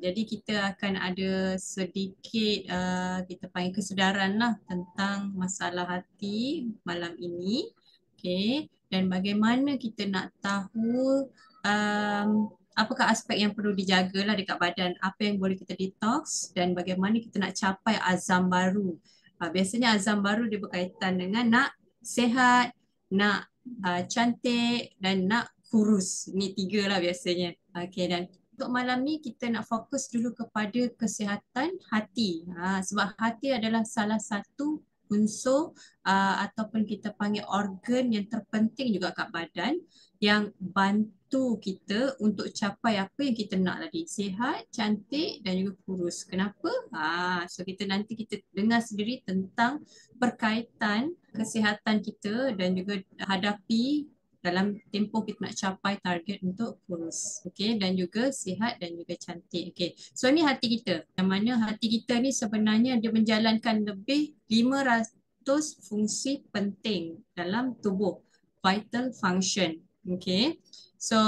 Jadi kita akan ada sedikit kita panggil kesedaran lah tentang masalah hati malam ini. Okay. Dan bagaimana kita nak tahu um, apakah aspek yang perlu dijaga lah dekat badan, apa yang boleh kita detox dan bagaimana kita nak capai azam baru. Biasanya azam baru dia berkaitan dengan nak sihat, nak cantik dan nak kurus. Ini tiga lah biasanya. Okay, dan untuk malam ni kita nak fokus dulu kepada kesihatan hati. Sebab hati adalah salah satu unsur ataupun kita panggil organ yang terpenting juga kat badan yang bantu kita untuk capai apa yang kita nak tadi. Sihat, cantik dan juga kurus. Kenapa? So kita nanti kita dengar sendiri tentang berkaitan kesihatan kita dan juga hadapi dalam tempoh kita nak capai target untuk kurus, okey, dan juga sihat dan juga cantik. Okey. So ni hati kita. Yang mana hati kita ni sebenarnya dia menjalankan lebih 500 fungsi penting dalam tubuh, vital function. Okey. So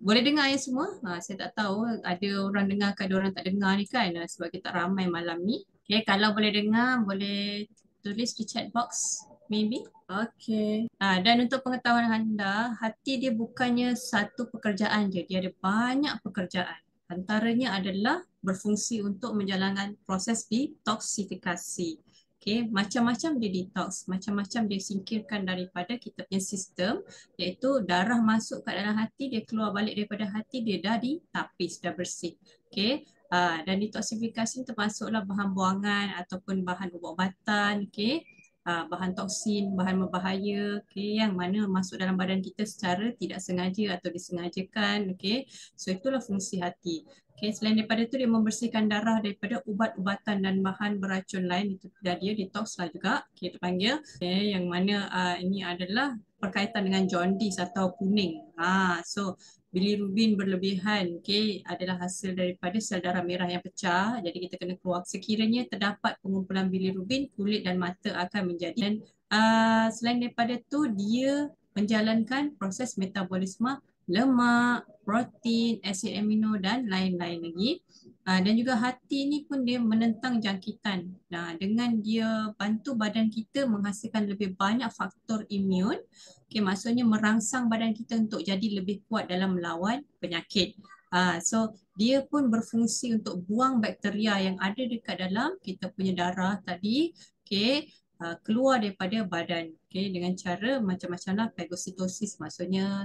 boleh dengar ya semua? Saya tak tahu ada orang dengar ke ada orang tak dengar ni kan, sebab kita ramai malam ni. Okey, kalau boleh dengar boleh tulis di chat box maybe. Okey. Dan untuk pengetahuan anda, hati dia bukannya satu pekerjaan je. Dia ada banyak pekerjaan. Antaranya adalah berfungsi untuk menjalankan proses detoksifikasi. Okey, macam-macam dia detox, macam-macam dia singkirkan daripada kita punya sistem, iaitu darah masuk ke dalam hati, dia keluar balik daripada hati, dia dah ditapis, dah bersih. Okey. Dan detoksifikasi termasuklah bahan buangan ataupun bahan ubat-ubatan, okey, bahan toksin, bahan berbahaya, okay, yang mana masuk dalam badan kita secara tidak sengaja atau disengajakan. Okay. So itulah fungsi hati. Okay. Selain daripada itu dia membersihkan darah daripada ubat-ubatan dan bahan beracun lain. Itu dia detox lah juga. Okay, kita panggil. Okay, yang mana ini adalah berkaitan dengan jaundice atau kuning. So bilirubin berlebihan, okay, adalah hasil daripada sel darah merah yang pecah. Jadi kita kena keluar. Sekiranya terdapat pengumpulan bilirubin, kulit dan mata akan menjadi. Dan selain daripada itu, dia menjalankan proses metabolisme lemak, protein, asid amino dan lain-lain lagi. Dan juga hati ni pun dia menentang jangkitan. Dengan dia bantu badan kita menghasilkan lebih banyak faktor imun, okay, maksudnya merangsang badan kita untuk jadi lebih kuat dalam melawan penyakit. So dia pun berfungsi untuk buang bakteria yang ada dekat dalam kita punya darah tadi, okay, keluar daripada badan, okay, dengan cara macam-macam lah, fagositosis, maksudnya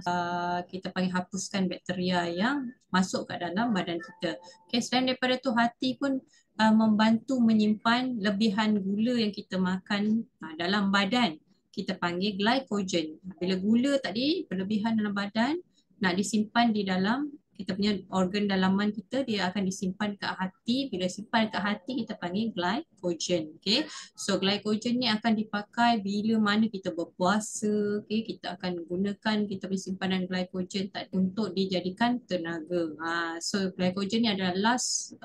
kita panggil hapuskan bakteria yang masuk ke dalam badan kita. Okay, selain daripada tu hati pun membantu menyimpan lebihan gula yang kita makan dalam badan. Kita panggil glycogen. Bila gula tadi berlebihan dalam badan, nak disimpan di dalam kita punya organ dalaman kita, dia akan disimpan ke hati. Bila simpan ke hati, kita panggil glycogen. Okay? So glycogen ni akan dipakai bila mana kita berpuasa. Okay? Kita akan gunakan kita punya simpanan glycogen untuk dijadikan tenaga. So glycogen ni adalah last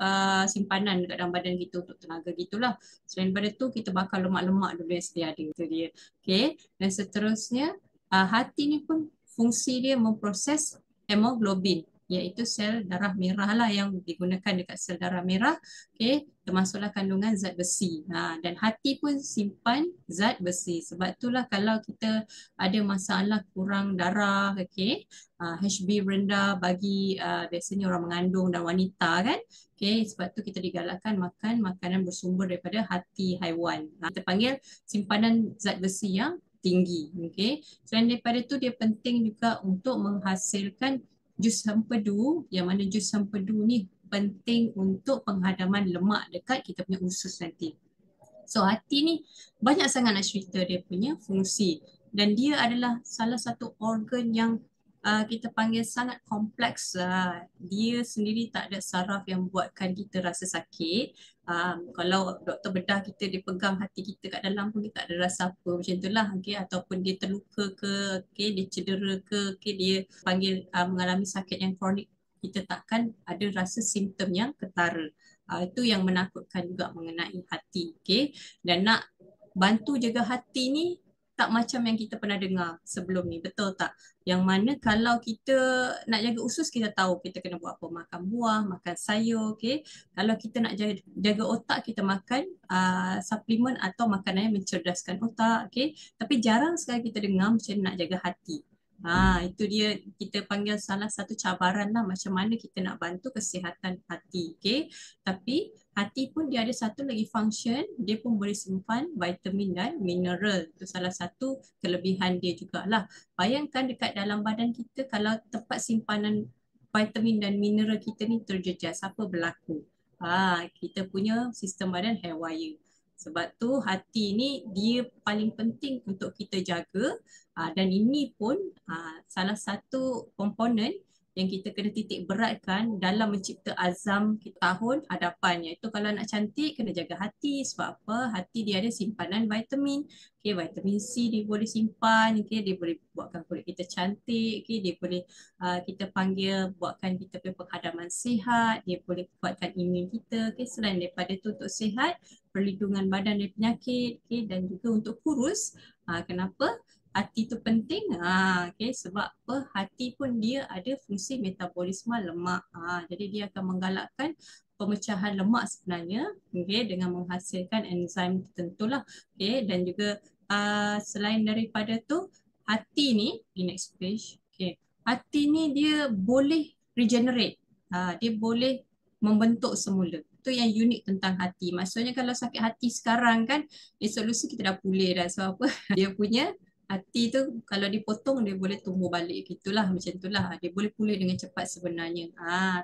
simpanan dekat dalam badan kita untuk tenaga gitulah. Selain daripada tu, kita bakar lemak-lemak dulu yang sedia ada. Itu dia. Okay? Dan seterusnya, hati ni pun fungsi dia memproses hemoglobin, iaitu sel darah merah lah yang digunakan dekat sel darah merah, okay, termasuklah kandungan zat besi. Dan hati pun simpan zat besi. Sebab itulah kalau kita ada masalah kurang darah, okay, HB rendah bagi biasanya orang mengandung dan wanita kan, okay, sebab tu kita digalakkan makan makanan bersumber daripada hati haiwan. Kita panggil simpanan zat besi yang tinggi. Okay. Selain daripada tu dia penting juga untuk menghasilkan jus hempedu, yang mana jus hempedu ni penting untuk penghadaman lemak dekat kita punya usus nanti. So hati ni banyak sangat nak cerita dia punya fungsi, dan dia adalah salah satu organ yang kita panggil sangat kompleks. Dia sendiri tak ada saraf yang buatkan kita rasa sakit. Kalau doktor bedah kita, dia pegang hati kita kat dalam pun dia tak ada rasa apa, macam itulah, okay? Ataupun dia terluka ke, okay? Dia cedera ke, okay? Dia panggil mengalami sakit yang kronik, kita takkan ada rasa simptom yang ketara. Itu yang menakutkan juga mengenai hati, okay? Dan nak bantu jaga hati ni, tak macam yang kita pernah dengar sebelum ni, betul tak? Yang mana kalau kita nak jaga usus, kita tahu kita kena buat apa, makan buah, makan sayur, okay? Kalau kita nak jaga otak, kita makan suplemen atau makanan yang mencerdaskan otak, okay? Tapi jarang sekali kita dengar macam nak jaga hati. Itu dia kita panggil salah satu cabaran lah macam mana kita nak bantu kesihatan hati, okay? Tapi hati pun dia ada satu lagi function, dia pun boleh simpan vitamin dan mineral. Itu salah satu kelebihan dia jugalah. Bayangkan dekat dalam badan kita kalau tempat simpanan vitamin dan mineral kita ni terjejas, apa berlaku? Kita punya sistem badan haywire. Sebab tu hati ni dia paling penting untuk kita jaga, dan ini pun salah satu komponen yang kita kena titik beratkan dalam mencipta azam kita tahun hadapan, iaitu kalau nak cantik kena jaga hati. Sebab apa? Hati dia ada simpanan vitamin. Okay, vitamin C dia boleh simpan, okay, dia boleh buatkan kulit kita cantik, okay, dia boleh kita panggil buatkan kita punya penghadaman sihat, dia boleh kuatkan imun kita, okay. Selain daripada itu untuk sihat, perlindungan badan dari penyakit, okay, dan juga untuk kurus. Kenapa? Hati tu penting, okay, sebab apa? Hati pun dia ada fungsi metabolisme lemak. Jadi dia akan menggalakkan pemecahan lemak sebenarnya, okay, dengan menghasilkan enzim tertentu lah, okay. Dan juga selain daripada tu, hati ni, di next page, okay, hati ni dia boleh regenerate, dia boleh membentuk semula. Itu yang unik tentang hati. Maksudnya kalau sakit hati sekarang kan, esok lusa kita dah pulih dah. Sebab apa? Dia punya hati tu kalau dipotong dia boleh tumbuh balik, gitulah, macam itulah, dia boleh pulih dengan cepat sebenarnya.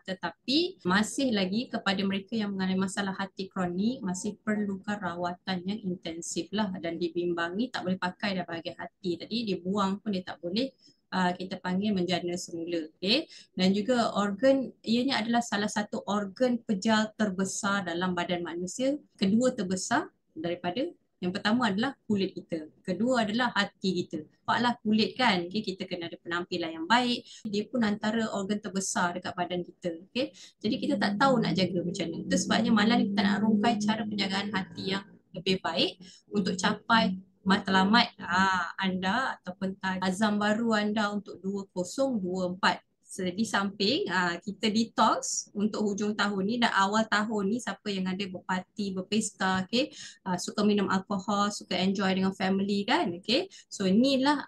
Tetapi masih lagi kepada mereka yang mengalami masalah hati kronik masih perlukan rawatan yang intensif lah, dan dibimbangi tak boleh pakai dah bahagian hati tadi, dibuang pun dia tak boleh, kita panggil menjana semula, okay? Dan juga organ, ianya adalah salah satu organ pejal terbesar dalam badan manusia, kedua terbesar daripada yang pertama adalah kulit kita. Kedua adalah hati kita. Nampaklah kulit kan, okay, kita kena ada penampilan yang baik. Dia pun antara organ terbesar dekat badan kita. Okay? Jadi kita tak tahu nak jaga macam mana. Itu sebabnya malam ni kita nak rungkai cara penjagaan hati yang lebih baik untuk capai matlamat anda ataupun azam baru anda untuk 2024. Di samping kita detox untuk hujung tahun ni dan awal tahun ni, siapa yang ada berparti, berpesta, okay, suka minum alkohol, suka enjoy dengan family kan, okay. So inilah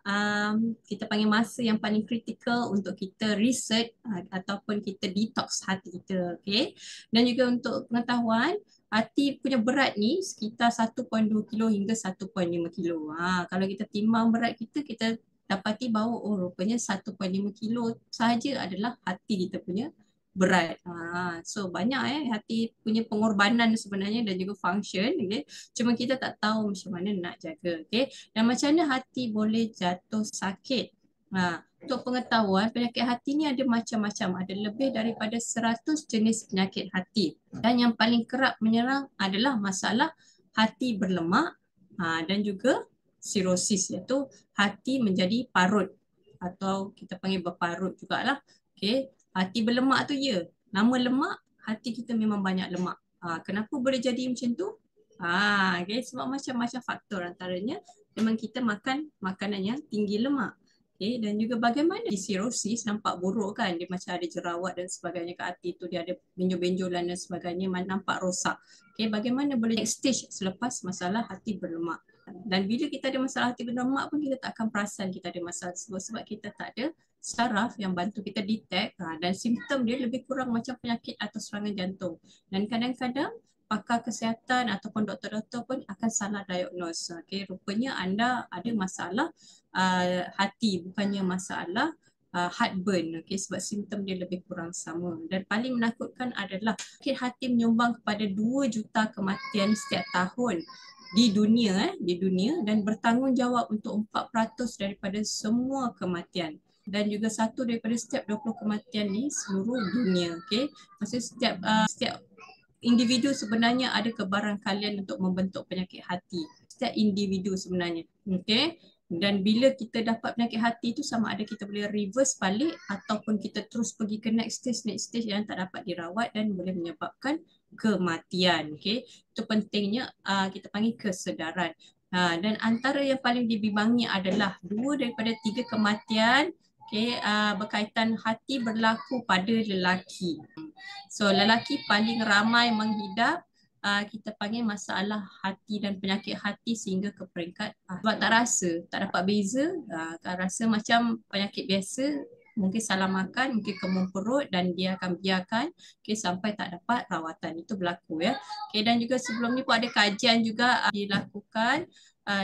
kita panggil masa yang paling kritikal untuk kita reset ataupun kita detox hati kita, okay. Dan juga untuk pengetahuan, hati punya berat ni sekitar 1.2 kilo hingga 1.5 kilo. Kalau kita timbang berat kita, kita dapati bahawa rupanya 1.5 kilo sahaja adalah hati kita punya berat. So banyak hati punya pengorbanan sebenarnya dan juga function, okay. Cuma kita tak tahu macam mana nak jaga, okay. Dan macam mana hati boleh jatuh sakit. Untuk pengetahuan, penyakit hati ni ada macam-macam, ada lebih daripada 100 jenis penyakit hati. Dan yang paling kerap menyerang adalah masalah hati berlemak dan juga sirosis, iaitu hati menjadi parut atau kita panggil berparut jugalah. Okay. Hati berlemak tu nama lemak, hati kita memang banyak lemak. Kenapa boleh jadi macam tu? Okay. Sebab macam-macam faktor, antaranya memang kita makan makanan yang tinggi lemak. Okay. Dan juga bagaimana di sirosis nampak buruk kan, dia macam ada jerawat dan sebagainya ke hati tu, dia ada benjol-benjolan dan sebagainya, nampak rosak. Okay. Bagaimana boleh next stage selepas masalah hati berlemak? Dan bila kita ada masalah hati berlemak pun kita tak akan perasan kita ada masalah tersebut sebab kita tak ada saraf yang bantu kita detect, dan simptom dia lebih kurang macam penyakit atau serangan jantung. Dan kadang-kadang pakar kesihatan ataupun doktor-doktor pun akan salah diagnose. Okay, rupanya anda ada masalah hati, bukannya masalah heartburn, okay, sebab simptom dia lebih kurang sama. Dan paling menakutkan adalah sakit hati menyumbang kepada 2 juta kematian setiap tahun di dunia dan bertanggungjawab untuk 4% daripada semua kematian, dan juga satu daripada setiap 20 kematian di seluruh dunia, okay. Maksudnya setiap individu sebenarnya ada kebarangkalian untuk membentuk penyakit hati. Setiap individu sebenarnya, okay. Dan bila kita dapat penyakit hati itu, sama ada kita boleh reverse balik ataupun kita terus pergi ke next stage yang tak dapat dirawat dan boleh menyebabkan kematian, okay. Itu pentingnya kita panggil kesedaran. Dan antara yang paling dibimbangi adalah 2 daripada 3 kematian berkaitan hati berlaku pada lelaki. So lelaki paling ramai menghidap kita panggil masalah hati dan penyakit hati sehingga ke peringkat sebab tak rasa, tak dapat beza, tak rasa macam penyakit biasa, mungkin salah makan, mungkin kemung perut dan dia akan biarkan sampai tak dapat rawatan. Itu berlaku ya. Dan juga sebelum ni pun ada kajian juga dilakukan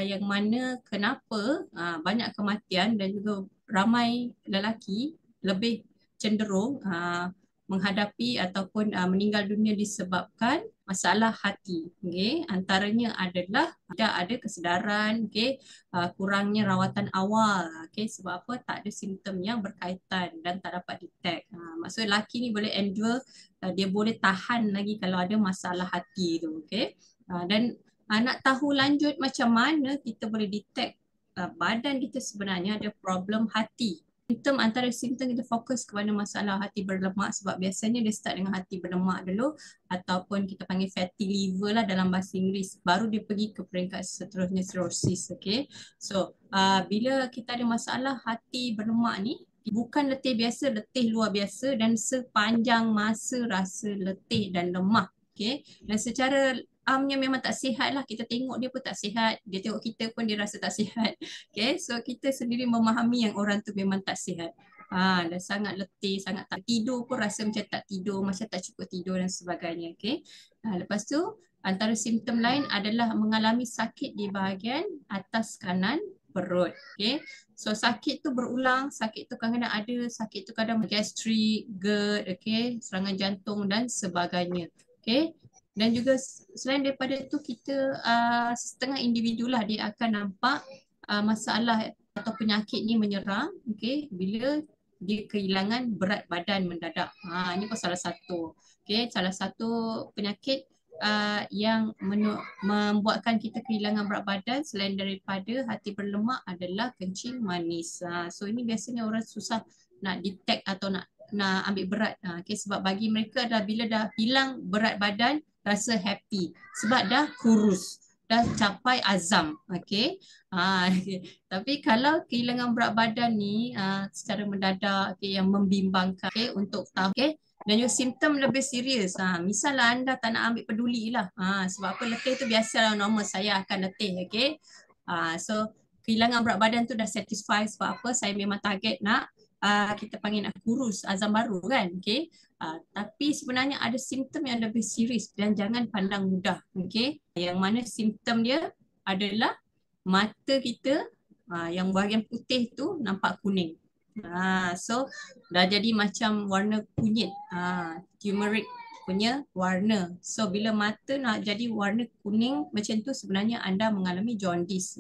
yang mana kenapa banyak kematian dan juga ramai lelaki lebih cenderung menghadapi ataupun meninggal dunia disebabkan masalah hati. Antaranya adalah tidak ada kesedaran, kurangnya rawatan awal. Sebab apa? Tak ada simptom yang berkaitan dan tak dapat detect. Maksudnya lelaki ni boleh endure, dia boleh tahan lagi kalau ada masalah hati tu. Dan nak tahu lanjut macam mana kita boleh detect badan kita sebenarnya ada problem hati. Antara simptom kita fokus kepada masalah hati berlemak sebab biasanya dia start dengan hati berlemak dulu ataupun kita panggil fatty liver lah dalam bahasa Inggeris, baru dia pergi ke peringkat seterusnya cirrhosis. So bila kita ada masalah hati berlemak ni, bukan letih biasa, letih luar biasa dan sepanjang masa rasa letih dan lemah. Dan secara memang tak sihat lah, kita tengok dia pun tak sihat, dia tengok kita pun dia rasa tak sihat. So kita sendiri memahami yang orang tu memang tak sihat. Dah sangat letih, sangat tak tidur pun rasa macam tak tidur, macam tak cukup tidur dan sebagainya. Lepas tu antara simptom lain adalah mengalami sakit di bahagian atas kanan perut. So sakit tu berulang, sakit tu kadang-kadang ada, sakit tu kadang gastrik, GERD, serangan jantung dan sebagainya. Dan juga selain daripada itu kita setengah individu lah dia akan nampak masalah atau penyakit ni menyerang bila dia kehilangan berat badan mendadak. Ini pun salah satu. Salah satu penyakit yang membuatkan kita kehilangan berat badan selain daripada hati berlemak adalah kencing manis. So ini biasanya orang susah nak detect atau nak ambil berat. Sebab bagi mereka adalah bila dah hilang berat badan rasa happy sebab dah kurus, dah capai azam. Tapi kalau kehilangan berat badan ni secara mendadak yang membimbangkan untuk tahu dan juga simptom lebih serius. Misalnya anda tak nak ambil peduli lah. Sebab apa letih tu biasalah normal, saya akan letih. So kehilangan berat badan tu dah satisfy sebab apa? Saya memang target nak kita panggil nak kurus, azam baru kan. Tapi sebenarnya ada simptom yang lebih serius dan jangan pandang mudah. Yang mana simptom dia adalah mata kita yang bahagian putih tu nampak kuning. So dah jadi macam warna kunyit, turmeric punya warna. So bila mata nak jadi warna kuning macam tu sebenarnya anda mengalami jaundice.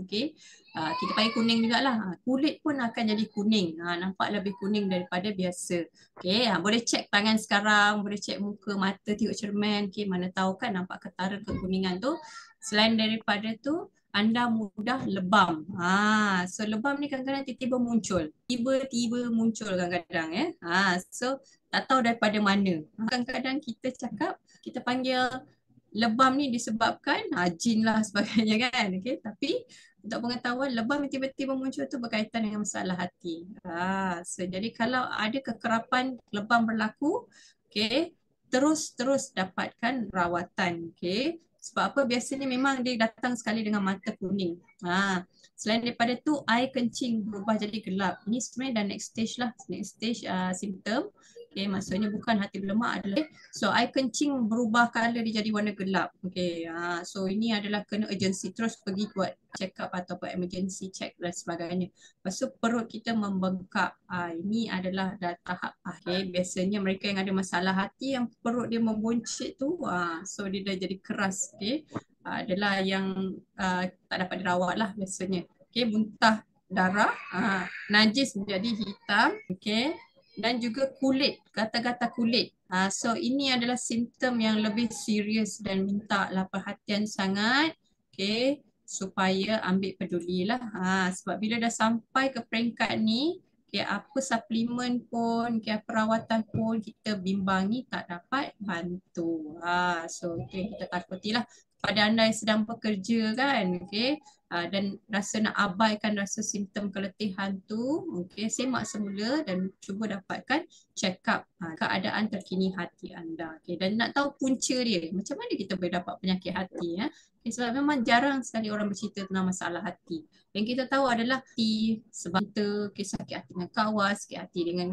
Kita panggil kuning jugalah. Kulit pun akan jadi kuning. Nampak lebih kuning daripada biasa. Boleh cek tangan sekarang, boleh cek muka, mata, tengok cermin. Mana tahu kan nampak ketara kekuningan tu. Selain daripada tu, anda mudah lebam. So lebam ni kadang-kadang tiba-tiba muncul. Tiba-tiba muncul kadang-kadang. So tak tahu daripada mana. Kadang-kadang kita cakap, kita panggil lebam ni disebabkan jin lah sebagainya kan. Tapi untuk pengetahuan lebam yang tiba-tiba muncul tu berkaitan dengan masalah hati. So jadi kalau ada kekerapan lebam berlaku, terus dapatkan rawatan. Sebab apa? Biasanya memang dia datang sekali dengan mata kuning. Selain daripada tu, air kencing berubah jadi gelap. Ini sebenarnya dah next stage lah. Next stage simptom. Maksudnya bukan hati berlemak adalah. So air kencing berubah color dia jadi warna gelap. So ini adalah kena urgency. Terus pergi buat check up ataupun emergency check dan sebagainya. Lepas tu perut kita membengkak. Ini adalah dah tahap biasanya mereka yang ada masalah hati yang perut dia membuncit tu, so dia dah jadi keras. Adalah yang tak dapat dirawat lah biasanya. Muntah darah, najis menjadi hitam, dan juga kulit, gata-gata kulit. So ini adalah simptom yang lebih serius dan minta lah perhatian sangat. Supaya ambil pedulilah. Sebab bila dah sampai ke peringkat ni, apa suplemen pun, perawatan pun kita bimbangi tak dapat bantu. So itu yang kita takutilah. pada anda yang sedang bekerja kan, okey, dan rasa nak abaikan rasa simptom keletihan tu, okey, semak semula dan cuba dapatkan check up keadaan terkini hati anda. Okey, dan nak tahu punca dia, macam mana kita boleh dapat penyakit hati ya? Okay, sebab memang jarang sekali orang bercerita tentang masalah hati. Yang kita tahu adalah hati sebab kita sakit hati dengan kawan, sakit hati dengan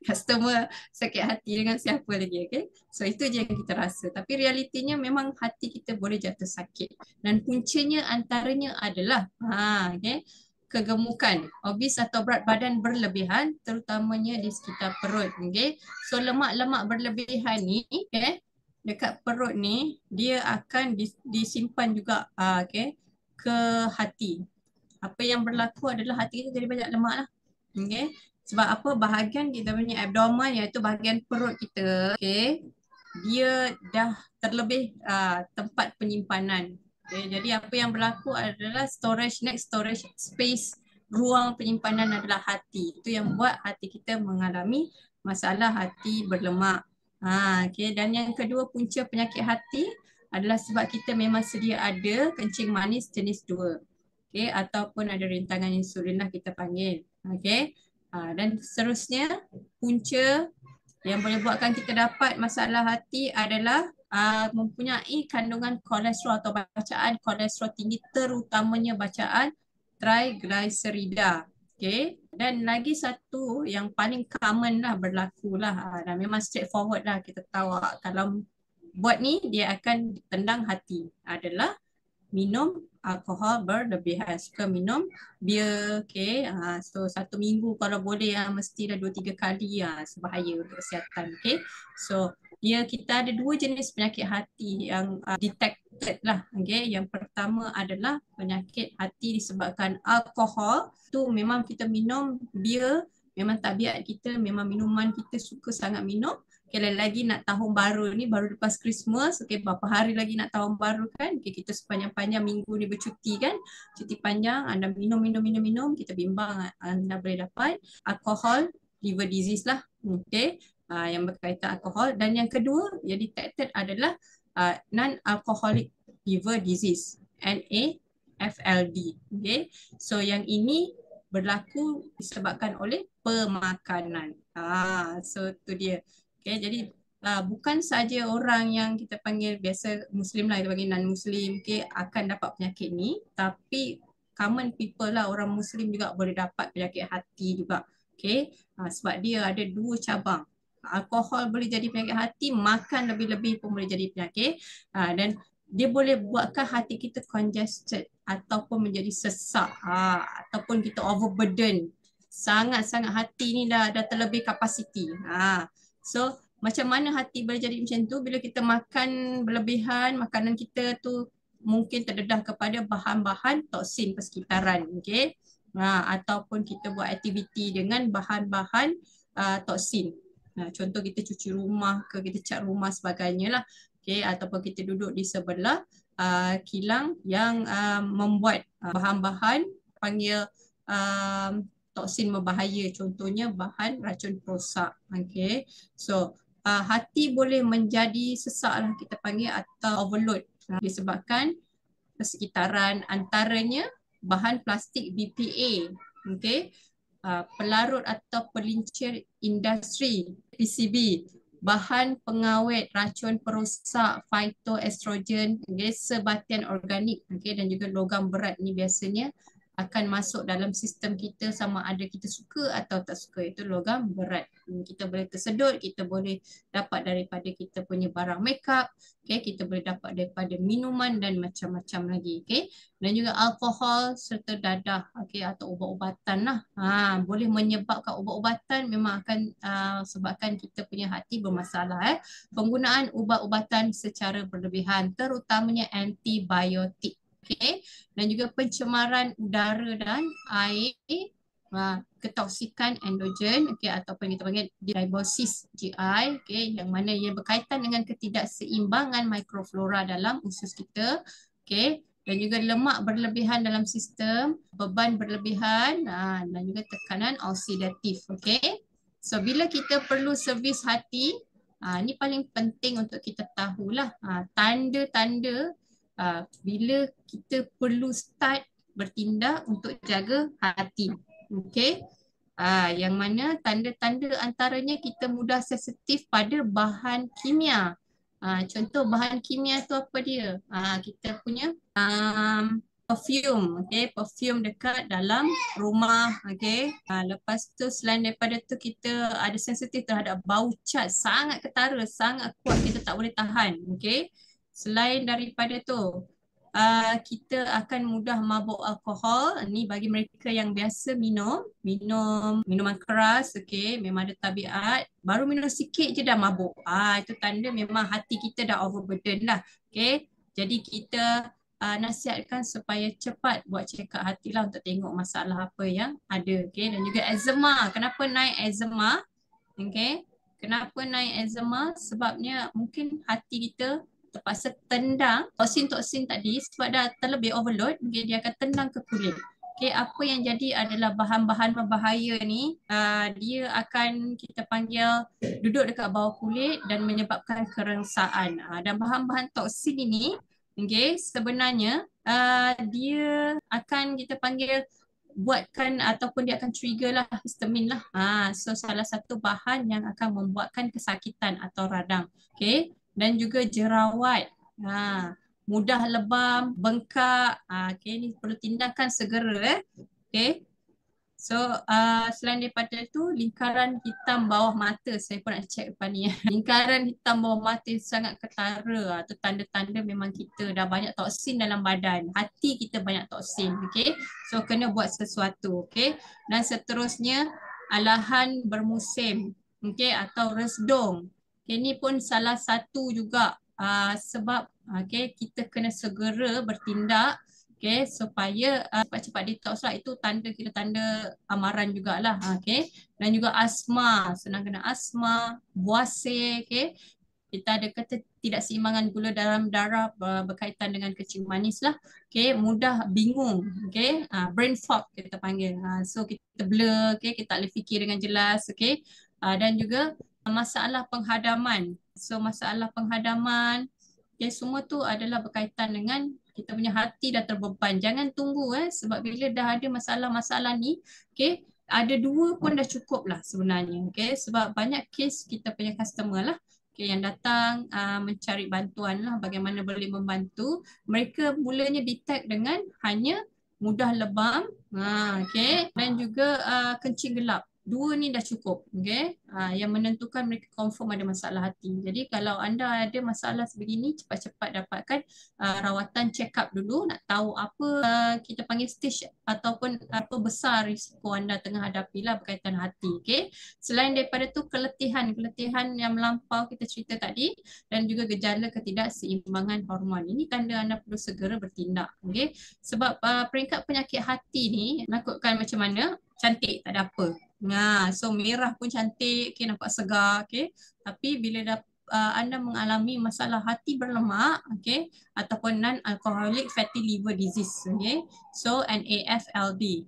customer, sakit hati dengan siapa lagi, okay? So itu je yang kita rasa. Tapi realitinya memang hati kita boleh jatuh sakit. Dan puncanya antaranya adalah okay, kegemukan, obes atau berat badan berlebihan, terutamanya di sekitar perut. Okay? So lemak-lemak berlebihan ni, okay, dekat perut ni, dia akan disimpan juga okay, ke hati. Apa yang berlaku adalah hati kita jadi banyak lemak lah. Okay? Sebab apa? Bahagian kita punya abdomen, iaitu bahagian perut kita, okay, dia dah terlebih tempat penyimpanan. Okay, jadi apa yang berlaku adalah next storage space, ruang penyimpanan adalah hati. Itu yang buat hati kita mengalami masalah hati berlemak. Okay. Dan yang kedua punca penyakit hati adalah sebab kita memang sedia ada kencing manis jenis 2. Okay, ataupun ada rintangan insulin lah kita panggil. Okay. Dan seterusnya punca yang boleh buatkan kita dapat masalah hati adalah mempunyai kandungan kolesterol atau bacaan kolesterol tinggi, terutamanya bacaan triglycerida. Okay. Dan lagi satu yang paling common lah berlaku lah, dan memang straightforward lah, kita tahu kalau buat ni dia akan tendang hati, adalah minum alkohol berlebihan. Suka minum bir, okay. So 1 minggu kalau boleh mestilah 2-3 kali, sebahaya untuk kesihatan. Okay. So kita ada 2 jenis penyakit hati yang detected lah. Okay. Yang pertama adalah penyakit hati disebabkan alkohol. Tu memang kita minum bir, memang tabiat kita, memang minuman kita suka sangat minum. Okay, lagi nak tahun baru ni, baru lepas Christmas, okay, berapa hari lagi nak tahun baru kan, okay, kita sepanjang-panjang minggu ni bercuti kan, cuti panjang, anda minum, kita bimbang anda boleh dapat alcohol liver disease lah, okay, yang berkaitan alkohol. Dan yang kedua yang detected adalah non-alcoholic liver disease, NAFLD, okay. So yang ini berlaku disebabkan oleh pemakanan. So tu dia. Okay, jadi bukan saja orang yang kita panggil biasa Muslim lah, kita panggil non-Muslim, okay, akan dapat penyakit ni, tapi common people lah, orang Muslim juga boleh dapat penyakit hati juga. Okay, sebab dia ada 2 cabang. Alkohol boleh jadi penyakit hati, makan lebih-lebih pun boleh jadi penyakit, dan dia boleh buatkan hati kita congested ataupun menjadi sesak, ataupun kita overburden. Sangat-sangat hati ni dah terlebih kapasiti. So macam mana hati boleh jadi macam tu? Bila kita makan berlebihan, makanan kita tu mungkin terdedah kepada bahan-bahan toksin persekitaran, okay? Ataupun kita buat aktiviti dengan bahan-bahan toksin. Contoh kita cuci rumah ke, kita cat rumah sebagainya lah, okay? Ataupun kita duduk di sebelah kilang yang membuat bahan-bahan panggil toksin berbahaya, contohnya bahan racun perosak. Okay. So hati boleh menjadi sesak lah kita panggil, atau overload disebabkan persekitaran, antaranya bahan plastik BPA, okay, pelarut atau pelincir industri PCB, bahan pengawet racun perosak phytoestrogen, okay, sebatian organik, okay, dan juga logam berat ni biasanya akan masuk dalam sistem kita, sama ada kita suka atau tak suka. Itu logam berat. Kita boleh tersedut, kita boleh dapat daripada kita punya barang makeup, okay, kita boleh dapat daripada minuman dan macam-macam lagi, okay. Dan juga alkohol serta dadah, okay, atau ubat-ubatan lah. Boleh menyebabkan ubat-ubatan, memang akan sebabkan kita punya hati bermasalah. Penggunaan ubat-ubatan secara berlebihan, terutamanya antibiotik. Okay. Dan juga pencemaran udara dan air, ketoksikan endogen, okay, ataupun kita panggil dysbiosis GI, okay, yang mana ia berkaitan dengan ketidakseimbangan mikroflora dalam usus kita, okay, dan juga lemak berlebihan dalam sistem, beban berlebihan, dan juga tekanan oksidatif, okay. So bila kita perlu servis hati, ini paling penting untuk kita tahulah tanda-tanda Bila kita perlu start bertindak untuk jaga hati. Okey. Yang mana tanda-tanda antaranya kita mudah sensitif pada bahan kimia. Contoh bahan kimia tu apa dia? Kita punya perfume, okay, perfume dekat dalam rumah, okay. Lepas tu selain daripada tu kita ada sensitif terhadap bau cat, sangat ketara, sangat kuat, kita tak boleh tahan, okay. Selain daripada tu, kita akan mudah mabuk alkohol. Ni bagi mereka yang biasa minum minuman keras, okay, memang ada tabiat. Baru minum sikit je dah mabuk. Itu tanda memang hati kita dah overburden lah, okay. Jadi kita nasihatkan supaya cepat buat check up hati lah untuk tengok masalah apa yang ada, okay. Dan juga eczema. Kenapa naik eczema? Okay. Kenapa naik eczema? Sebabnya mungkin hati kita terpaksa tendang toksin-toksin tadi sebab dah terlebih overload, okay, dia akan tendang ke kulit. Okay, apa yang jadi adalah bahan-bahan berbahaya ni, dia akan kita panggil duduk dekat bawah kulit dan menyebabkan kerengsaan. Dan bahan-bahan toksin ini, okay, sebenarnya dia akan kita panggil buatkan ataupun dia akan trigger lah histamin lah. So salah satu bahan yang akan membuatkan kesakitan atau radang. Okay. Dan juga jerawat. Mudah lebam, bengkak. Okay. Ni perlu tindakan segera. Okay. So selain daripada tu, lingkaran hitam bawah mata, saya pun nak check depan ni. Lingkaran hitam bawah mata sangat ketara. Tu tanda-tanda memang kita dah banyak toksin dalam badan. Hati kita banyak toksin, okay. So kena buat sesuatu, okay. Dan seterusnya, alahan bermusim, okay, atau resdung. Okay, ni pun salah satu juga sebab, okay, kita kena segera bertindak, okay, supaya cepat-cepat detox lah. Itu tanda, kita tanda amaran jugalah, okay. Dan juga asma, senang kena asma, buasir, okay. Kita ada ketidakseimbangan gula dalam darah berkaitan dengan kencing manis lah, okay. Mudah bingung, okay. Brain fog kita panggil. So kita blur, okay, kita tak boleh fikir dengan jelas, okay. Dan juga masalah penghadaman. So masalah penghadaman, okay, semua tu adalah berkaitan dengan kita punya hati dah terbeban. Jangan tunggu sebab bila dah ada masalah-masalah ni, okay, ada dua pun dah cukup lah sebenarnya, okay. Sebab banyak kes kita punya customer lah, okay, yang datang mencari bantuan lah, bagaimana boleh membantu. Mereka mulanya detect dengan hanya mudah lebam, okay, dan juga kencing gelap. Dua ni dah cukup, okay. Yang menentukan mereka confirm ada masalah hati. Jadi kalau anda ada masalah sebegini, cepat-cepat dapatkan rawatan check up dulu, nak tahu apa kita panggil stage ataupun apa besar risiko anda tengah hadapi lah berkaitan hati, okay. Selain daripada tu, keletihan yang melampau kita cerita tadi, dan juga gejala ketidakseimbangan hormon. Ini tanda anda perlu segera bertindak, okay. Sebab peringkat penyakit hati ni menakutkan macam mana? Cantik, tak ada apa. So merah pun cantik, okay, nampak segar, okay. Tapi bila dah anda mengalami masalah hati berlemak, okay, ataupun non-alcoholic fatty liver disease, okay. So NAFLD,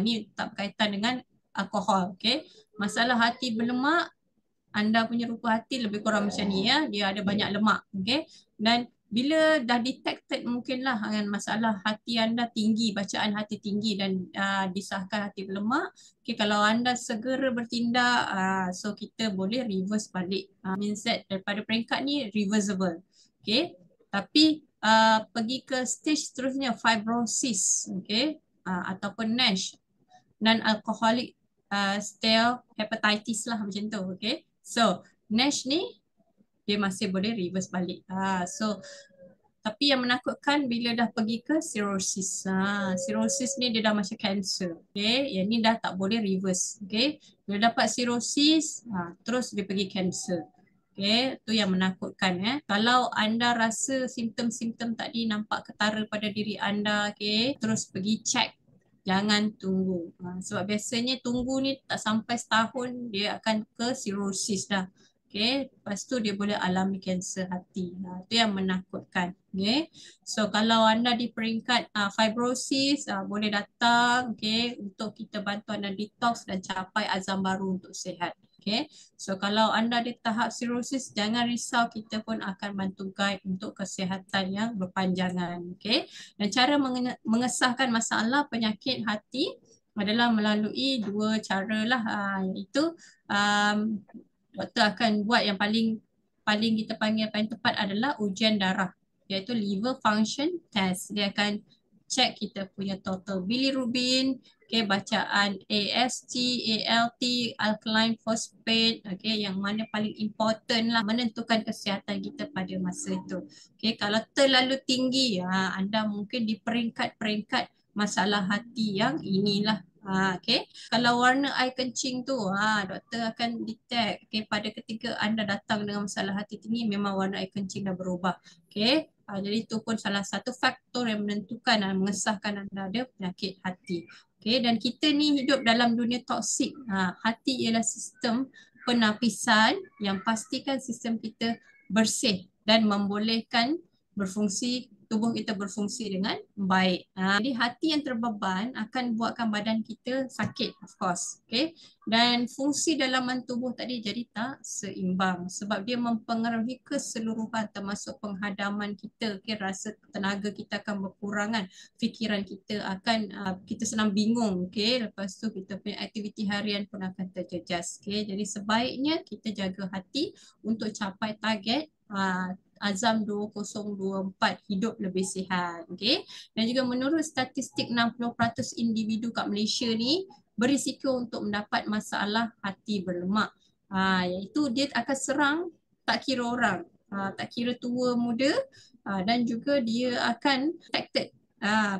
ni tak berkaitan dengan alkohol, okay. Masalah hati berlemak, anda punya rupa hati lebih kurang macam ni ya, dia ada banyak lemak, okay. Dan bila dah detected mungkinlah dengan masalah hati anda tinggi, bacaan hati tinggi dan disahkan hati berlemak, okay, kalau anda segera bertindak, so kita boleh reverse balik. Means that daripada peringkat ni reversible, okay. Tapi pergi ke stage seterusnya, fibrosis, okay, ataupun NASH, non-alcoholic steatohepatitis lah macam tu, okay. So NASH ni dia masih boleh reverse balik. So tapi yang menakutkan bila dah pergi ke cirrhosis. Cirrhosis ni dia dah macam cancer. Okay. Yang ni dah tak boleh reverse. Okay. Bila dapat cirrhosis, terus dia pergi cancer. Okay. Itu yang menakutkan. Kalau anda rasa simptom-simptom tadi nampak ketara pada diri anda, okay, terus pergi check. Jangan tunggu. Sebab biasanya tunggu ni tak sampai setahun, dia akan ke cirrhosis dah. Okay, lepas tu dia boleh alami kanser hati. Itu yang menakutkan. Okay, so kalau anda di peringkat fibrosis, boleh datang, okay, untuk kita bantu anda detox dan capai azam baru untuk sihat. Okay. So kalau anda di tahap sirosis, jangan risau, kita pun akan bantu guide untuk kesihatan yang berpanjangan. Okay. Dan cara mengesahkan masalah penyakit hati adalah melalui dua cara lah, iaitu doktor akan buat yang paling paling kita panggil paling tepat adalah ujian darah, iaitu liver function test. Dia akan check kita punya total bilirubin, okay, bacaan AST, ALT, alkaline phosphate, okay, yang mana paling important lah menentukan kesihatan kita pada masa itu. Okay, kalau terlalu tinggi, anda mungkin di peringkat-peringkat masalah hati yang inilah. Okay. Kalau warna air kencing tu, doktor akan detect, okay, pada ketika anda datang dengan masalah hati tinggi, memang warna air kencing dah berubah. Okay. Jadi itu pun salah satu faktor yang menentukan dan mengesahkan anda ada penyakit hati. Okay. Dan kita ni hidup dalam dunia toksik. Hati ialah sistem penapisan yang pastikan sistem kita bersih dan membolehkan berfungsi, tubuh kita berfungsi dengan baik. Jadi hati yang terbeban akan buatkan badan kita sakit, of course. Okay? Dan fungsi dalaman tubuh tadi jadi tak seimbang sebab dia mempengaruhi keseluruhan termasuk penghadaman kita. Okay? Rasa tenaga kita akan berkurangan, fikiran kita akan, kita senang bingung. Okay? Lepas tu kita punya aktiviti harian pun akan terjejas. Okay? Jadi sebaiknya kita jaga hati untuk capai target Azam 2024, hidup lebih sihat. Okay? Dan juga menurut statistik 60% individu kat Malaysia ni berisiko untuk mendapat masalah hati berlemak. Iaitu dia akan serang tak kira orang, tak kira tua muda, dan juga dia akan affected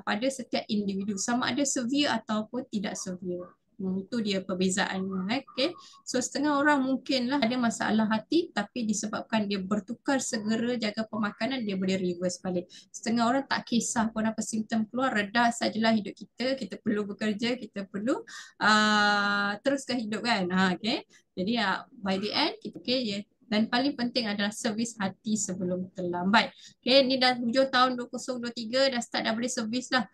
pada setiap individu, sama ada severe ataupun tidak severe. Itu dia perbezaannya. Okay. So setengah orang mungkinlah ada masalah hati tapi disebabkan dia bertukar segera jaga pemakanan, dia boleh reverse balik. Setengah orang tak kisah pun apa simptom keluar, redah sajalah hidup kita, kita perlu bekerja, kita perlu teruskan hidup kan. Okay. Jadi by the end, okay, dan paling penting adalah servis hati sebelum terlambat. Okay, ni dah hujung tahun 2023, dah start dah boleh servis lah.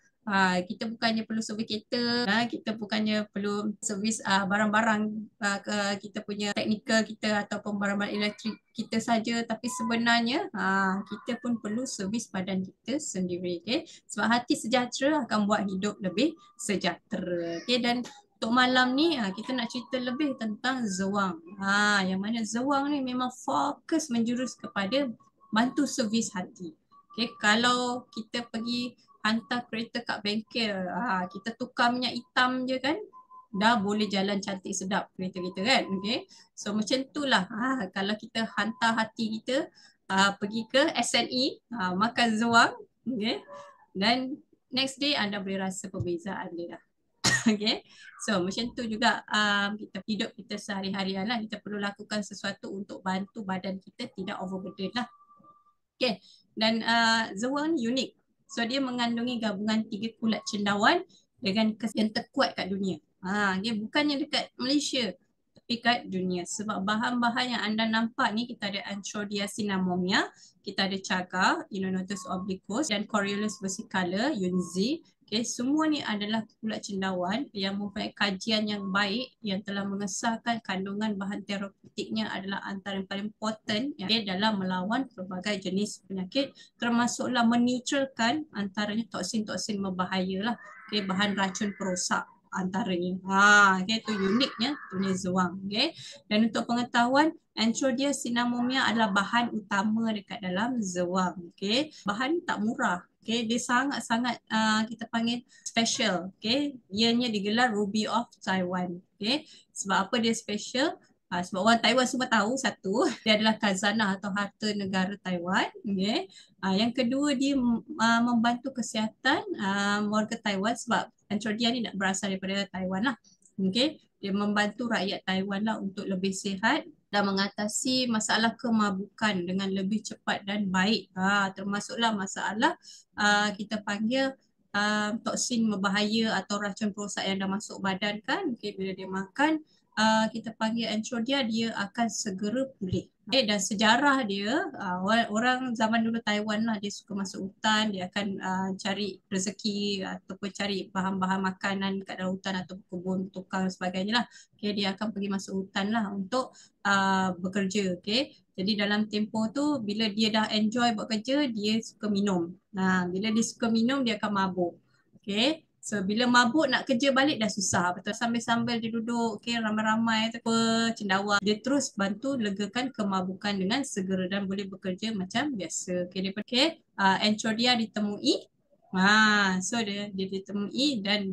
Kita bukannya perlu servis kereta, kita bukannya perlu servis barang-barang kita punya teknikal kita ataupun barang-barang elektrik kita saja, tapi sebenarnya kita pun perlu servis badan kita sendiri. Okay? Sebab hati sejahtera akan buat hidup lebih sejahtera. Okay? Dan untuk malam ni kita nak cerita lebih tentang Zewang. Yang mana Zewang ni memang fokus menjurus kepada bantu servis hati. Okay? Kalau kita pergi hantar kereta kat bengkel, kita tukar minyak hitam je kan, dah boleh jalan cantik sedap kereta kita kan. Okay? So macam itulah kalau kita hantar hati kita pergi ke SNE, makan Zewang, okay? Dan next day anda boleh rasa perbezaan dia dah. Okay? So macam tu juga kita hidup kita sehari-harian lah, kita perlu lakukan sesuatu untuk bantu badan kita tidak overburden lah. Okay. Dan Zewang ni unik. So dia mengandungi gabungan 3 kulat cendawan dengan yang terkuat kat dunia. Dia bukannya dekat Malaysia tapi kat dunia. Sebab bahan-bahan yang anda nampak ni, kita ada Anthrodia cinnamomea, kita ada chaga, Inonotus obliquus, dan Coriolus versicolor, Yunzi. Okay, semua ni adalah kulat cendawan yang mempunyai kajian yang baik yang telah mengesahkan kandungan bahan terapeutiknya adalah antara yang paling potent dalam melawan pelbagai jenis penyakit, termasuklah meneutralkan antaranya toksin-toksin berbahaya lah. Okay, bahan racun perosak antaranya. Okay, itu uniknya punya Zewang. Okay. Dan untuk pengetahuan, Anthrodia cinnamomea adalah bahan utama dekat dalam Zewang. Okay. Bahan tak murah. Okay, dia sangat-sangat kita panggil special. Okay, ianya digelar Ruby of Taiwan. Okay, sebab apa dia special? Sebab orang Taiwan semua tahu, satu, dia adalah khazanah atau harta negara Taiwan. Okay. Yang kedua, dia membantu kesihatan warga Taiwan sebab Anthrodia ni nak berasal daripada Taiwan lah. Okay. Dia membantu rakyat Taiwan lah untuk lebih sihat dan mengatasi masalah kemabukan dengan lebih cepat dan baik. Termasuklah masalah kita panggil toksin berbahaya atau racun perosak yang dah masuk badan kan. Okay, bila dia makan, kita panggil Anthrodia, dia akan segera pulih. Dan sejarah dia, orang zaman dulu Taiwan lah, dia suka masuk hutan, dia akan cari rezeki ataupun cari bahan-bahan makanan kat dalam hutan atau kebun tukang sebagainya lah. Okay, dia akan pergi masuk hutan lah untuk bekerja. Okay. Jadi dalam tempoh tu, bila dia dah enjoy buat kerja, dia suka minum. Nah, bila dia suka minum, dia akan mabuk. Okay. So bila mabuk nak kerja balik dah susah. Betul, sambil-sambil dia duduk, okay, ramai-ramai tu apa cendawa. Dia terus bantu legakan kemabukan dengan segera dan boleh bekerja macam biasa. Okay, dia okay. Anchodia ditemui. So dia ditemui dan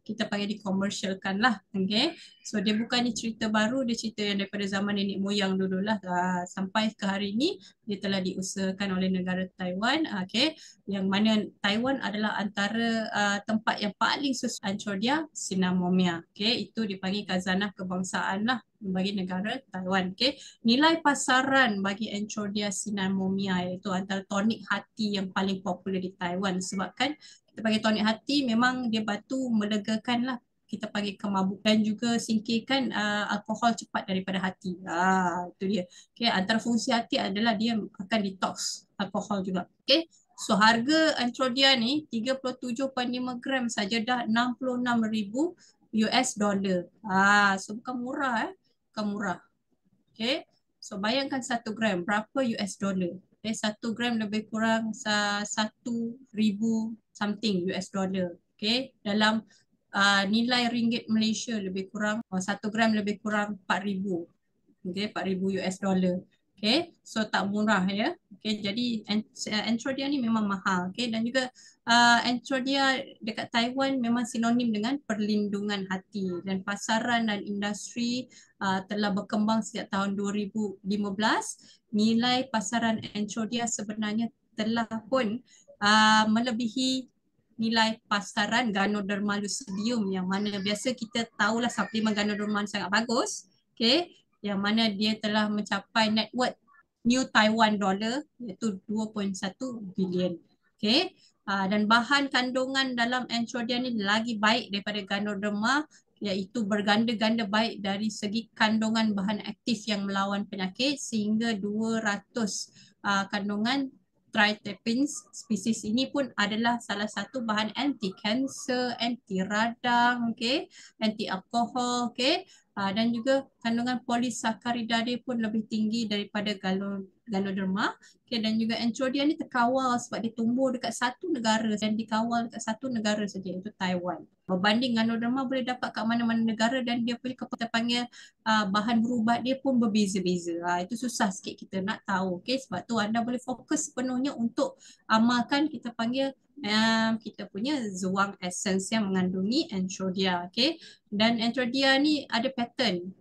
kita panggil dikomersialkan lah. Okay. So dia bukannya cerita baru, dia cerita yang daripada zaman nenek moyang dulu lah. Sampai ke hari ini dia telah diusahakan oleh negara Taiwan. Okay. Yang mana Taiwan adalah antara tempat yang paling sesuai Anchodia cinnamomea. Okay. Itu dipanggil khazanah kebangsaan lah bagi negara Taiwan. Okay. Nilai pasaran bagi Anchodia cinnamomea iaitu antara tonik hati yang paling popular di Taiwan sebabkan kita panggil tonik hati memang dia bantu melegakan lah kita panggil kemabuk dan juga singkirkan alkohol cepat daripada hati. Itu dia. Okay, antara fungsi hati adalah dia akan detox alkohol juga. Okay. So harga Antrodia ni 37.5 gram saja dah 66,000 US dollar. So bukan murah bukan murah. Okay. So bayangkan 1 gram berapa US dollar. Okay, 1 gram lebih kurang 1,000 something US dollar. Okay, dalam nilai ringgit Malaysia lebih kurang 1 gram lebih kurang 4,000. Okay, 4,000 US dollar. Okay, so tak murah ya. Okay, jadi Antrodia ni memang mahal. Okay, dan juga Antrodia dekat Taiwan memang sinonim dengan perlindungan hati dan pasaran dan industri telah berkembang sejak tahun 2015. Nilai pasaran Antrodia sebenarnya telah pun melebihi nilai pasaran Ganoderma lucidium yang mana biasa kita tahulah suplemen Ganoderma sangat bagus. Okay, yang mana dia telah mencapai net worth New Taiwan dollar iaitu 2.1 bilion. Okay. Dan bahan kandungan dalam Antrodia ni lagi baik daripada Ganoderma iaitu berganda-ganda baik dari segi kandungan bahan aktif yang melawan penyakit sehingga 200 kandungan triterpenes. Spesies ini pun adalah salah satu bahan anti-kanser, anti-radang, okay, anti-alkohol, okay. Dan juga kandungan polisakarida dia pun lebih tinggi daripada Ganoderma. Okay, dan juga Antrodia ni terkawal sebab dia tumbuh dekat satu negara dan dikawal dekat satu negara saja iaitu Taiwan. Berbanding Ganoderma boleh dapat kat mana-mana negara dan dia punya kita panggil bahan berubat dia pun berbeza-beza. Itu susah sikit kita nak tahu. Okay, sebab tu anda boleh fokus sepenuhnya untuk amalkan kita panggil kita punya Zhuang Essence yang mengandungi Antrodia. Okay. Dan Antrodia ni ada pattern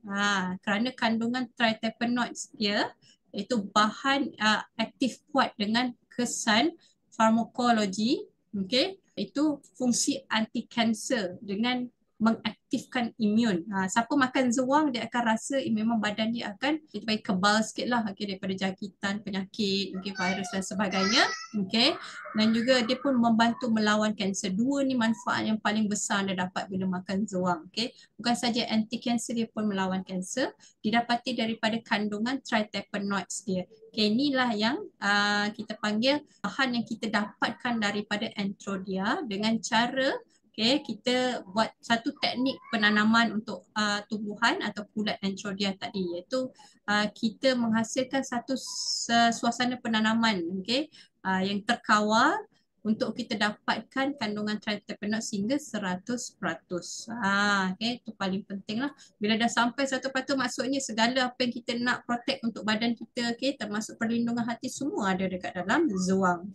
kerana kandungan triterpenoids dia iaitu bahan aktif kuat dengan kesan farmakologi, okay, itu fungsi anti-kanser dengan mengaktifkan imun. Siapa makan Zhuang dia akan rasa memang badan dia akan kita bagi kebal sikit lah, okay, daripada jangkitan penyakit, okay, virus dan sebagainya. Okay. Dan juga dia pun membantu melawan kanser. Dua ni manfaat yang paling besar anda dapat bila makan Zhuang. Okay. Bukan saja anti-kanser, dia pun melawan kanser. Didapati daripada kandungan triterpenoids dia. Okay, inilah yang kita panggil bahan yang kita dapatkan daripada Antrodia dengan cara kita buat satu teknik penanaman untuk tumbuhan atau kulat Antrodia tadi, iaitu kita menghasilkan satu suasana penanaman yang terkawal untuk kita dapatkan kandungan triterpenoids hingga 100%. Itu paling penting lah. Bila dah sampai 100% maksudnya segala apa yang kita nak protect untuk badan kita, termasuk perlindungan hati, semua ada dekat dalam Zhuang.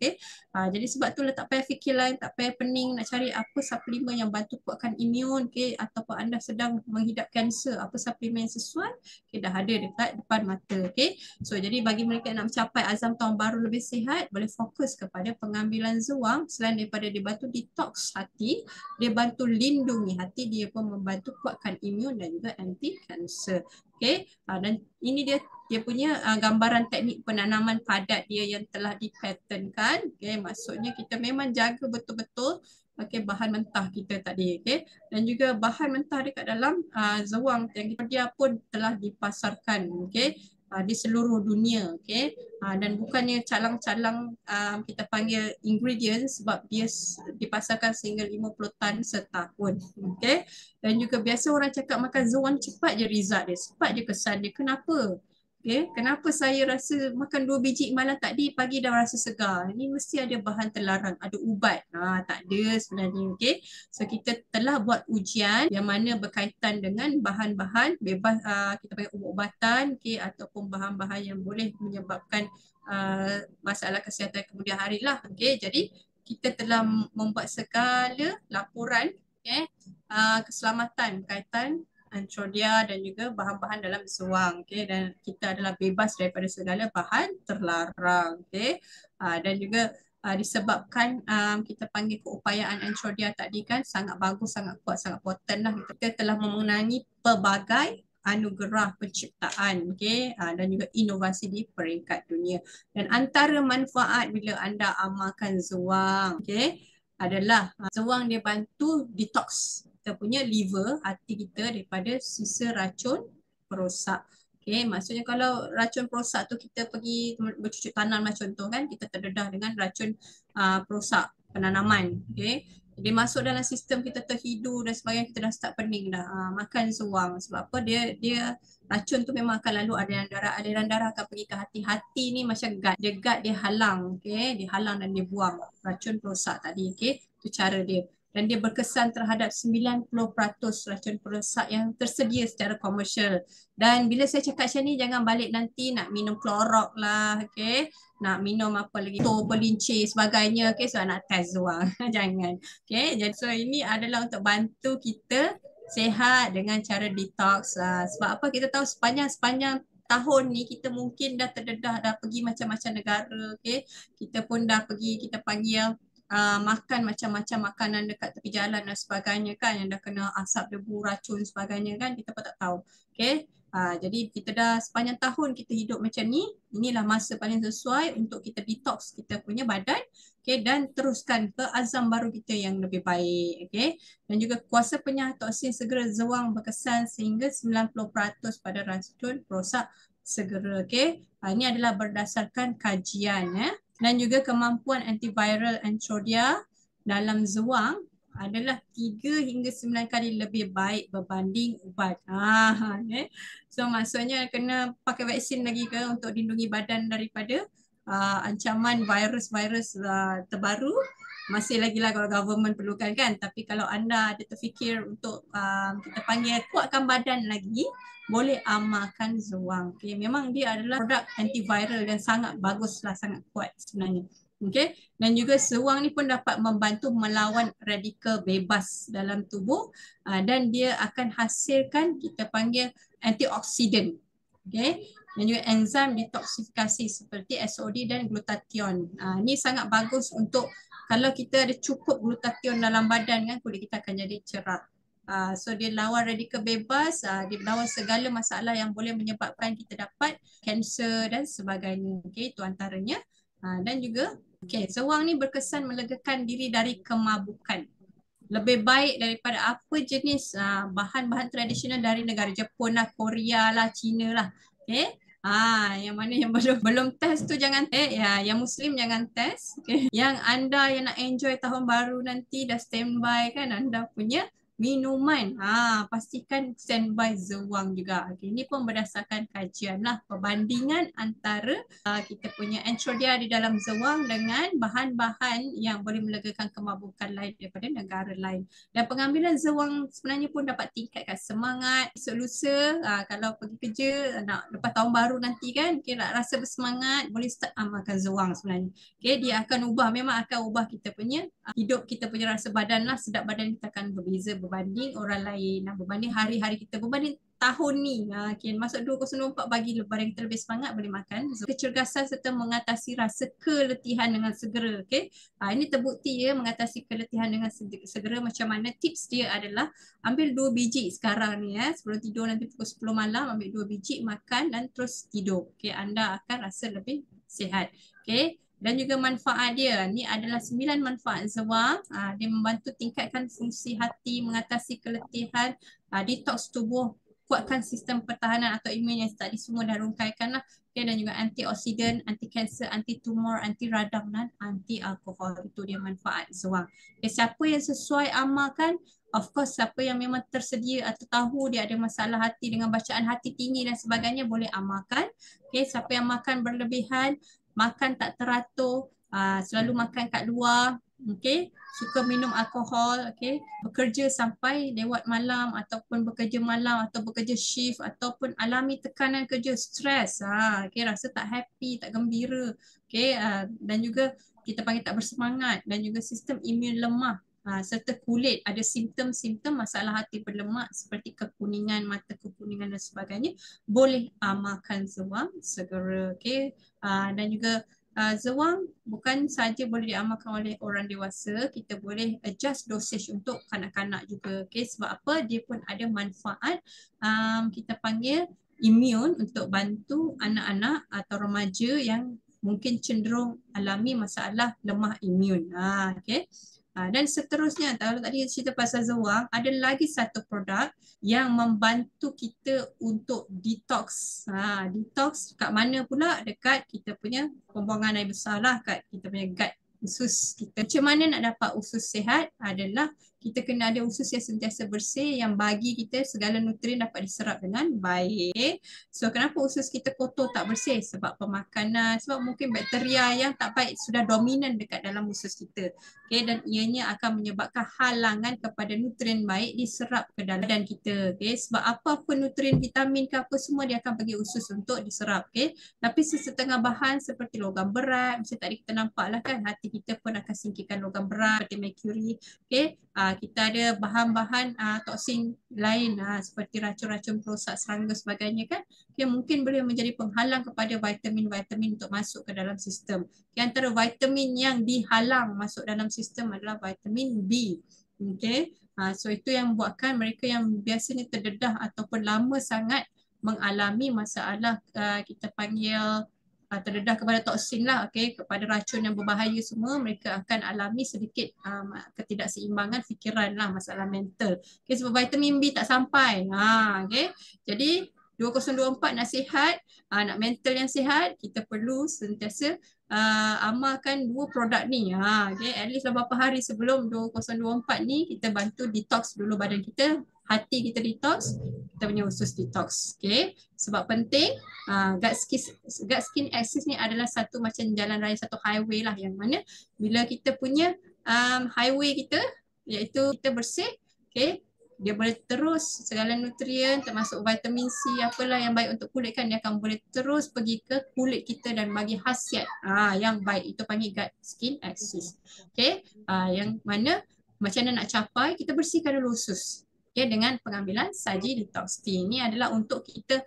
Jadi sebab tu tak payah fikir lain, tak payah pening nak cari apa suplemen yang bantu kuatkan imun, ataupun anda sedang menghidap kanser, apa suplemen yang sesuai, dah ada dekat depan mata. So jadi bagi mereka yang nak mencapai azam tahun baru lebih sihat, boleh fokus kepada pengambilan Zhuang. Selain daripada dia bantu detox hati, dia bantu lindungi hati, dia pun membantu kuatkan imun dan juga anti kanser. Dan ini dia punya gambaran teknik penanaman padat dia yang telah dipatentkan. Maksudnya kita memang jaga betul-betul bahan mentah kita tadi. Dan juga bahan mentah dekat dalam Zhuang yang dia pun telah dipasarkan. di seluruh dunia. Okay? Dan bukannya calang-calang kita panggil ingredients sebab dia dipasarkan sehingga 50 tan setahun. Okay? Dan juga biasa orang cakap makan Zowang cepat je result dia, cepat je kesan dia. Kenapa? Okay. Kenapa saya rasa makan 2 biji malam tadi, pagi dah rasa segar? Ini mesti ada bahan terlarang, ada ubat. Tak ada sebenarnya. Okay. So kita telah buat ujian yang mana berkaitan dengan bahan-bahan bebas, kita panggil ubat-ubatan, okay, ataupun bahan-bahan yang boleh menyebabkan masalah kesihatan kemudian hari lah. Okay. Jadi kita telah membuat segala laporan, okay, keselamatan berkaitan Antrodia dan juga bahan-bahan dalam Zowang. Okay? Dan kita adalah bebas daripada segala bahan terlarang. Okay? Dan juga disebabkan kita panggil keupayaan Antrodia tadi kan sangat bagus, sangat kuat, sangat potent lah. Kita telah memenangi pelbagai anugerah penciptaan, okay? Dan juga inovasi di peringkat dunia. Dan antara manfaat bila anda amalkan Zowang, okay, adalah Zowang dia bantu detox kita punya liver, hati kita daripada sisa racun perosak. Okay, maksudnya kalau racun perosak tu kita pergi bercucuk tanam lah contoh kan, kita terdedah dengan racun perosak penanaman. Okay, dia masuk dalam sistem kita terhidu dan sebagainya, kita dah start pening dah. Makan Zowang sebab apa, dia racun tu memang akan lalu aliran darah akan pergi ke hati. Hati ni macam guard, dia halang, okay, dia halang dan dia buang racun perosak tadi. Okay, tu cara dia. Dan dia berkesan terhadap 90% racun perosak yang tersedia secara komersial. Dan bila saya cakap macam ni, jangan balik nanti nak minum Clorox lah, okay? Nak minum apa lagi, pelincir sebagainya, okay? So nak test Zowang, jangan. Okay? Jadi so ini adalah untuk bantu kita sihat dengan cara detox. Sebab apa, kita tahu sepanjang tahun ni kita mungkin dah terdedah, dah pergi macam-macam negara, okay? Kita pun dah pergi, kita panggil makan macam-macam makanan dekat tepi jalan dan sebagainya kan, yang dah kena asap debu, racun sebagainya kan, kita pun tak tahu. Okay? Jadi kita dah sepanjang tahun kita hidup macam ni, inilah masa paling sesuai untuk kita detox kita punya badan, okay, dan teruskan ke azam baru kita yang lebih baik. Okay? Dan juga kuasa penyah toksin segera Zowang berkesan sehingga 90% pada racun perosak segera. Okay? Ini adalah berdasarkan kajian. Dan juga kemampuan antiviral Antrodia dalam Zowang adalah 3 hingga 9 kali lebih baik berbanding ubat. Okay. So maksudnya kena pakai vaksin lagi ke untuk lindungi badan daripada ancaman virus-virus terbaru. Masih lagi lah kalau government perlukan kan. Tapi kalau anda ada terfikir untuk kita panggil kuatkan badan lagi, boleh amalkan Zowang. Okay. Memang dia adalah produk antiviral dan sangat bagus lah, sangat kuat sebenarnya. Okay. Dan juga Zowang ni pun dapat membantu melawan radikal bebas dalam tubuh dan dia akan hasilkan kita panggil antioksidan. Okay. Dan juga enzim detoksifikasi seperti SOD dan glutathione. Ini sangat bagus untuk kalau kita ada cukup glutathione dalam badan kan, kulit kita akan jadi cerah. So dia lawan radikal bebas, dia lawan segala masalah yang boleh menyebabkan kita dapat kanser dan sebagainya. Okay, itu antaranya. Dan juga, okay, Zowang ni berkesan melegakan diri dari kemabukan. Lebih baik daripada apa jenis bahan-bahan tradisional dari negara Jepun lah, Korea lah, China lah. Okay. Yang mana yang belum test tu jangan ya, yang Muslim jangan test. Okay. Yang anda yang nak enjoy tahun baru nanti dah standby kan anda punya minuman, pastikan standby Zowang juga. Okay, ini pun berdasarkan kajian lah, perbandingan antara kita punya Antrodia di dalam Zowang dengan bahan-bahan yang boleh melegakan kemabukan lain daripada negara lain. Dan pengambilan Zowang sebenarnya pun dapat tingkatkan semangat. Esok lusa kalau pergi kerja nak lepas tahun baru nanti kan, okay, nak rasa bersemangat, boleh start amalkan Zowang sebenarnya. Okay, dia akan ubah, memang akan ubah kita punya hidup, kita punya rasa badan lah, sedap badan kita akan berbeza berbanding orang lain, berbanding hari-hari kita, berbanding tahun ni. Okay, masuk 2024 bagi badan kita lebih semangat, boleh makan. Kecergasan serta mengatasi rasa keletihan dengan segera. Okay, ini terbukti ya, mengatasi keletihan dengan segera. Macam mana tips dia adalah ambil 2 biji sekarang ni ya, sebelum tidur nanti pukul 10 malam, ambil 2 biji, makan dan terus tidur. Okay, anda akan rasa lebih sihat. Okay. Dan juga manfaat dia, ni adalah 9 manfaat Zowang. Dia membantu tingkatkan fungsi hati, mengatasi keletihan, detox tubuh kuatkan sistem pertahanan atau imun yang tadi semua dah rungkaikan lah. Okay, dan juga antioksidan, anti kanser, anti tumor, anti radang dan anti alkohol. Itu dia manfaat zewang. Okay, siapa yang sesuai amalkan, of course siapa yang memang tersedia atau tahu dia ada masalah hati dengan bacaan hati tinggi dan sebagainya boleh amalkan. Okay, siapa yang makan berlebihan, makan tak teratur, selalu makan kat luar, okay, suka minum alkohol, okay, bekerja sampai lewat malam ataupun bekerja malam atau bekerja shift ataupun alami tekanan kerja, stres, okay, rasa tak happy, tak gembira, okay, dan juga kita panggil tak bersemangat dan juga sistem imun lemah. Serta kulit ada simptom-simptom masalah hati berlemak seperti kekuningan, mata kekuningan dan sebagainya, boleh amalkan zewang segera. Okay? Dan juga zewang bukan saja boleh diamalkan oleh orang dewasa, kita boleh adjust dosage untuk kanak-kanak juga. Okay? Sebab apa? Dia pun ada manfaat, kita panggil imun untuk bantu anak-anak atau remaja yang mungkin cenderung alami masalah lemah imun. Okay? Dan seterusnya, kalau tadi cerita pasal zewang, ada lagi satu produk yang membantu kita untuk detox. Detox kat mana pula? Dekat kita punya pembuangan air besar lah, kat kita punya gut, usus kita. Macam mana nak dapat usus sihat? Adalah kita kena ada usus yang sentiasa bersih, yang bagi kita segala nutrien dapat diserap dengan baik. So kenapa usus kita kotor tak bersih? Sebab pemakanan, sebab mungkin bakteria yang tak baik sudah dominan dekat dalam usus kita. Okay, dan ianya akan menyebabkan halangan kepada nutrien baik diserap ke dalam badan kita. Okay, sebab apa-apa nutrien, vitamin ke apa semua dia akan pergi usus untuk diserap. Okay, tapi sesetengah bahan seperti logam berat, macam tadi kita nampak lah kan, hati kita pun akan singkirkan logam berat seperti mercury. Okay, kita ada bahan-bahan toksin lain seperti racun-racun perosak serangga sebagainya kan, yang mungkin boleh menjadi penghalang kepada vitamin-vitamin untuk masuk ke dalam sistem. Di antara vitamin yang dihalang masuk dalam sistem adalah vitamin B. Okay. So itu yang buatkan mereka yang biasanya terdedah ataupun lama sangat mengalami masalah kita panggil terdedah kepada toksin lah, okay, kepada racun yang berbahaya semua, mereka akan alami sedikit ketidakseimbangan fikiran lah, masalah mental. Okay, sebab vitamin B tak sampai. Okay. Jadi 2024 nak sihat, nak mental yang sihat, kita perlu sentiasa amalkan dua produk ni. Okay, at least beberapa hari sebelum 2024 ni, kita bantu detox dulu badan kita, hati kita detox, kita punya usus detox. Okay, sebab penting, gut skin axis ni adalah satu macam jalan raya, satu highway lah, yang mana bila kita punya highway kita, iaitu kita bersih, okay, dia boleh terus segala nutrien termasuk vitamin C apalah yang baik untuk kulit kan, dia akan boleh terus pergi ke kulit kita dan bagi khasiat yang baik. Itu panggil gut skin axis. Okay, yang mana macam mana nak capai, kita bersihkan dulu usus. Okay, dengan pengambilan saji detox tea. Ini adalah untuk kita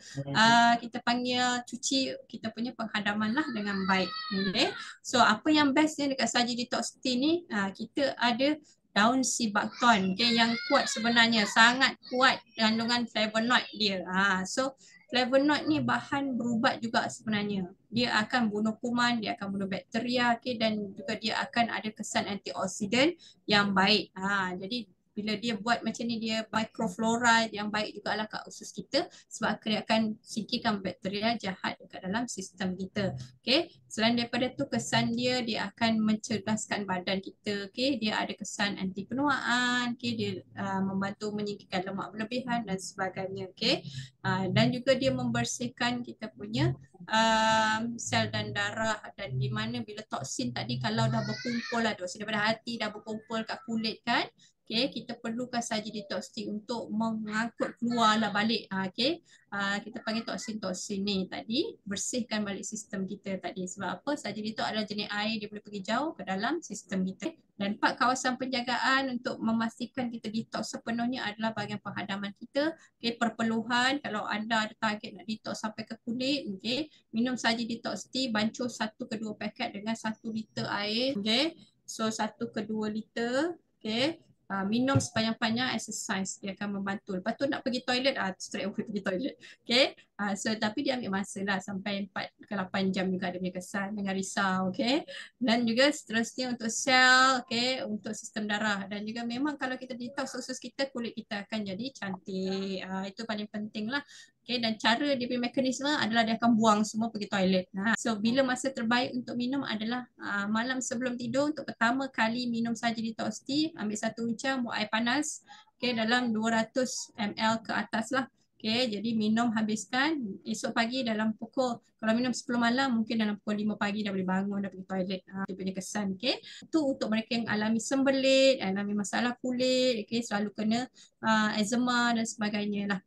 kita panggil cuci kita punya penghadaman lah dengan baik. Okay. So apa yang bestnya dekat saji detox tea ni, kita ada daun si bakton, okay, yang kuat sebenarnya, sangat kuat kandungan flavonoid dia. So flavonoid ni bahan berubat juga sebenarnya. Dia akan bunuh kuman, dia akan bunuh bakteria, okay, dan juga dia akan ada kesan antioksidan yang baik. Jadi bila dia buat macam ni, dia microflora yang baik juga lah kat usus kita, sebab dia akan singkirkan bakteria jahat dekat dalam sistem kita. Okay. Selain daripada tu, kesan dia akan mencerdaskan badan kita. Okay. Dia ada kesan anti penuaan, okay. Dia membantu menyingkirkan lemak berlebihan dan sebagainya. Okay. Dan juga dia membersihkan kita punya sel dan darah, dan di mana bila toksin tadi kalau dah berkumpul lah, toksin daripada hati dah berkumpul kat kulit kan, okay, kita perlukan saji detox tea untuk mengangkut keluarlah balik. Okay. Kita panggil toksin-toksin ni tadi, bersihkan balik sistem kita tadi. Sebab apa? Saji detox adalah jenis air, dia boleh pergi jauh ke dalam sistem kita. Dan 4 kawasan penjagaan untuk memastikan kita detox sepenuhnya adalah bahagian penghadaman kita. Okay, perpeluhan, kalau anda ada target nak detox sampai ke kulit, okay, minum saji detox tea, bancuh 1 ke 2 paket dengan 1 liter air. Okay. So 1 ke 2 liter. Okay. minum sepanjang-panjang, exercise, dia akan membantu. Lepas tu nak pergi toilet, straight away pergi toilet. Okay, so tapi dia ambil masa lah sampai 4 ke 8 jam juga dia punya kesan, dengan risau. Okay, dan juga seterusnya untuk sel, okay, untuk sistem darah, dan juga memang kalau kita detox usus kita, kulit kita akan jadi cantik. Itu paling penting lah. Okay, dan cara dia punya mekanisme adalah dia akan buang semua pergi toilet. So bila masa terbaik untuk minum adalah malam sebelum tidur. Untuk pertama kali minum saja detox tea, ambil satu uncang, buat air panas, okay, dalam 200 ml ke atas lah. Okay, jadi minum habiskan, esok pagi dalam pukul, kalau minum 10 malam, mungkin dalam pukul 5 pagi dah boleh bangun, dah pergi toilet. Dia punya kesan. Okay, itu untuk mereka yang alami sembelit, alami masalah kulit, okay, selalu kena eczema dan sebagainya lah.